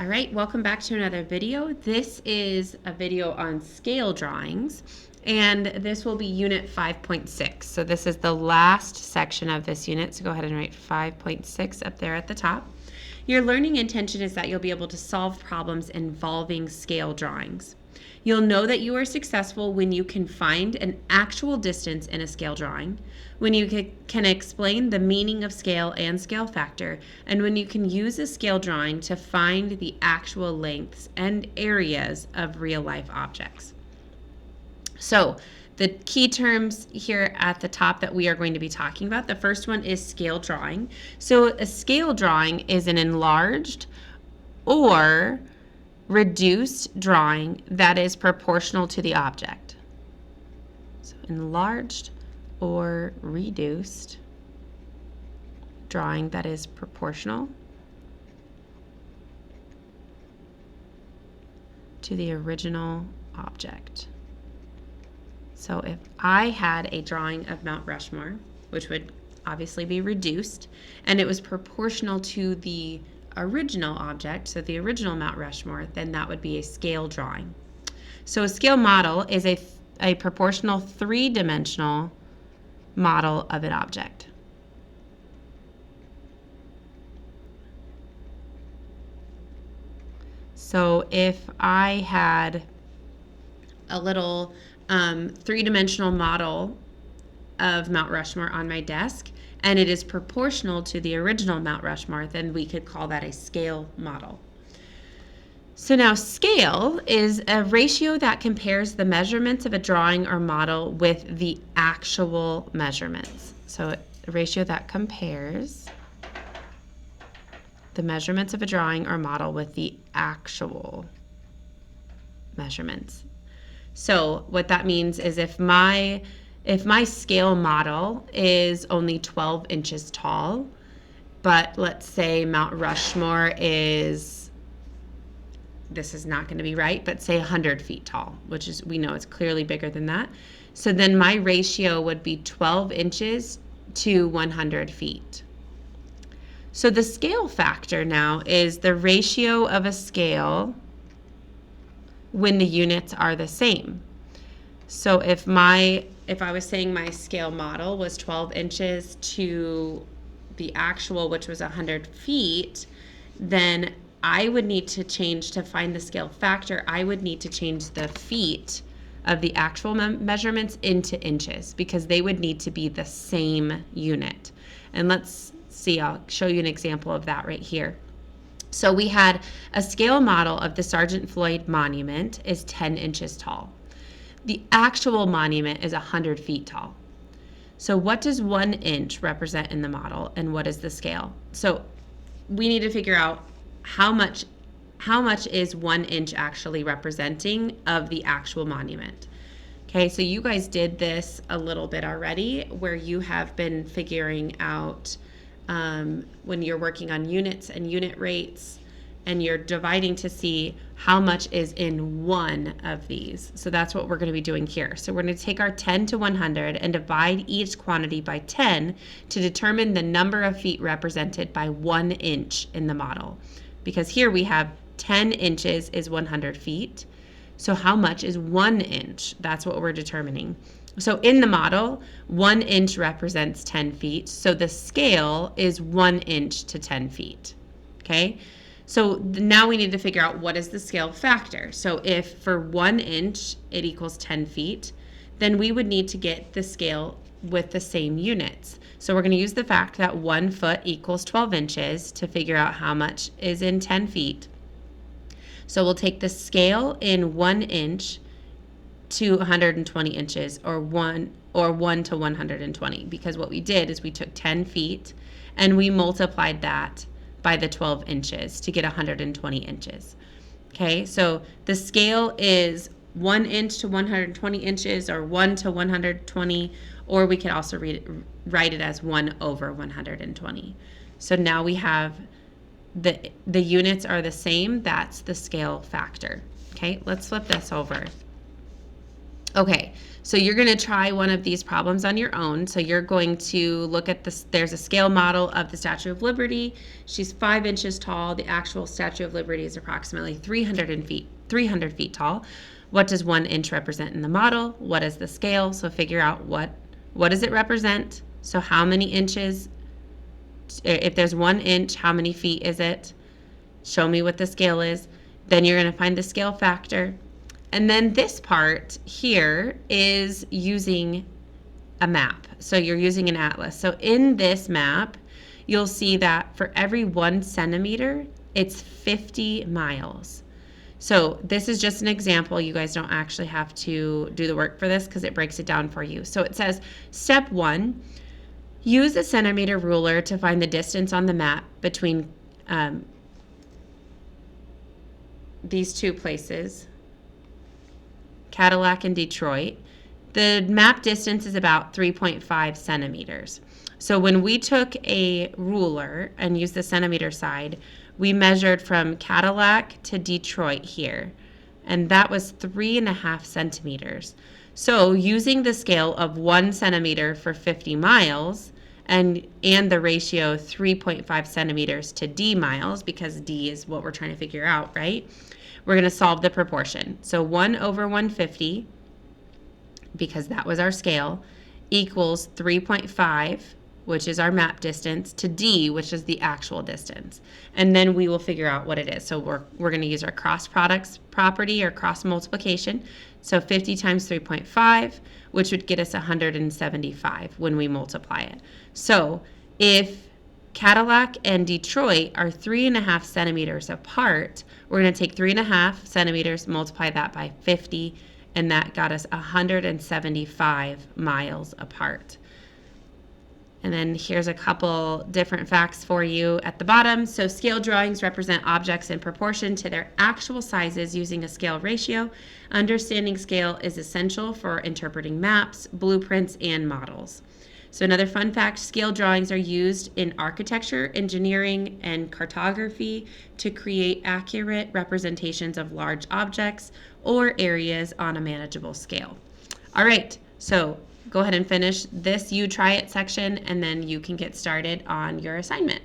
All right, welcome back to another video. This is a video on scale drawings, and this will be unit 5.6. So this is the last section of this unit, so go ahead and write 5.6 up there at the top. Your learning intention is that you'll be able to solve problems involving scale drawings. You'll know that you are successful when you can find an actual distance in a scale drawing, when you can explain the meaning of scale and scale factor, and when you can use a scale drawing to find the actual lengths and areas of real-life objects. So, the key terms here at the top that we are going to be talking about, the first one is scale drawing. So, a scale drawing is an enlarged or reduced drawing that is proportional to the object. So enlarged or reduced drawing that is proportional to the original object. So if I had a drawing of Mount Rushmore, which would obviously be reduced, and it was proportional to the original object, so the original Mount Rushmore, then that would be a scale drawing. So a scale model is a proportional three-dimensional model of an object. So if I had a little three-dimensional model of Mount Rushmore on my desk, and it is proportional to the original Mount Rushmore, then we could call that a scale model. So now scale is a ratio that compares the measurements of a drawing or model with the actual measurements. So a ratio that compares the measurements of a drawing or model with the actual measurements. So what that means is if my scale model is only 12 inches tall, but let's say Mount Rushmore is, this is not going to be right, but say 100 feet tall, which is, we know it's clearly bigger than that. So then my ratio would be 12 inches to 100 feet. So the scale factor now is the ratio of a scale when the units are the same. So if I was saying my scale model was 12 inches to the actual, which was 100 feet, then I would need to change, to find the scale factor, I would need to change the feet of the actual measurements into inches, because they would need to be the same unit. And let's see, I'll show you an example of that right here. So we had a scale model of the Sergeant Floyd Monument is 10 inches tall. The actual monument is 100 feet tall. So what does 1 inch represent in the model, and what is the scale? So we need to figure out how much is 1 inch actually representing of the actual monument. Okay, so you guys did this a little bit already, where you have been figuring out when you're working on units and unit rates, and you're dividing to see how much is in one of these. So that's what we're going to be doing here. So we're going to take our 10 to 100 and divide each quantity by 10 to determine the number of feet represented by 1 inch in the model. Because here we have 10 inches is 100 feet. So how much is 1 inch? That's what we're determining. So in the model, 1 inch represents 10 feet. So the scale is 1 inch to 10 feet. Okay? So now we need to figure out what is the scale factor. So if for 1 inch it equals 10 feet, then we would need to get the scale with the same units. So we're going to use the fact that 1 foot equals 12 inches to figure out how much is in 10 feet. So we'll take the scale in 1 inch to 120 inches, or 1 to 120, because what we did is we took 10 feet and we multiplied that by the 12 inches to get 120 inches. Okay, so the scale is 1 inch to 120 inches, or 1 to 120, or we could also write it as 1 over 120. So now we have the units are the same. That's the scale factor. Okay, let's flip this over. Okay, so you're going to try one of these problems on your own. So you're going to look at this. There's a scale model of the Statue of Liberty. She's 5 inches tall. The actual Statue of Liberty is approximately 300 feet tall. What does 1 inch represent in the model? What is the scale? So figure out what does it represent? So how many inches? If there's 1 inch, how many feet is it? Show me what the scale is. Then you're going to find the scale factor. And then this part here is using a map. So you're using an atlas. So in this map, you'll see that for every 1 centimeter, it's 50 miles. So this is just an example. You guys don't actually have to do the work for this because it breaks it down for you. So it says, step 1, use a centimeter ruler to find the distance on the map between these two places, Cadillac and Detroit. The map distance is about 3.5 centimeters. So when we took a ruler and used the centimeter side, we measured from Cadillac to Detroit here, and that was 3.5 centimeters. So using the scale of 1 centimeter for 50 miles and the ratio 3.5 centimeters to D miles, because D is what we're trying to figure out, right? We're going to solve the proportion. So 1 over 150, because that was our scale, equals 3.5, which is our map distance, to D, which is the actual distance. And then we will figure out what it is. So we're going to use our cross products property or cross multiplication. So 50 times 3.5, which would get us 175 when we multiply it. So if Cadillac and Detroit are 3.5 centimeters apart, we're going to take 3.5 centimeters, multiply that by 50, and that got us 175 miles apart. And then here's a couple different facts for you at the bottom. So scale drawings represent objects in proportion to their actual sizes using a scale ratio. Understanding scale is essential for interpreting maps, blueprints, and models. So another fun fact, scale drawings are used in architecture, engineering, and cartography to create accurate representations of large objects or areas on a manageable scale. All right, so go ahead and finish this You Try It section, and then you can get started on your assignment.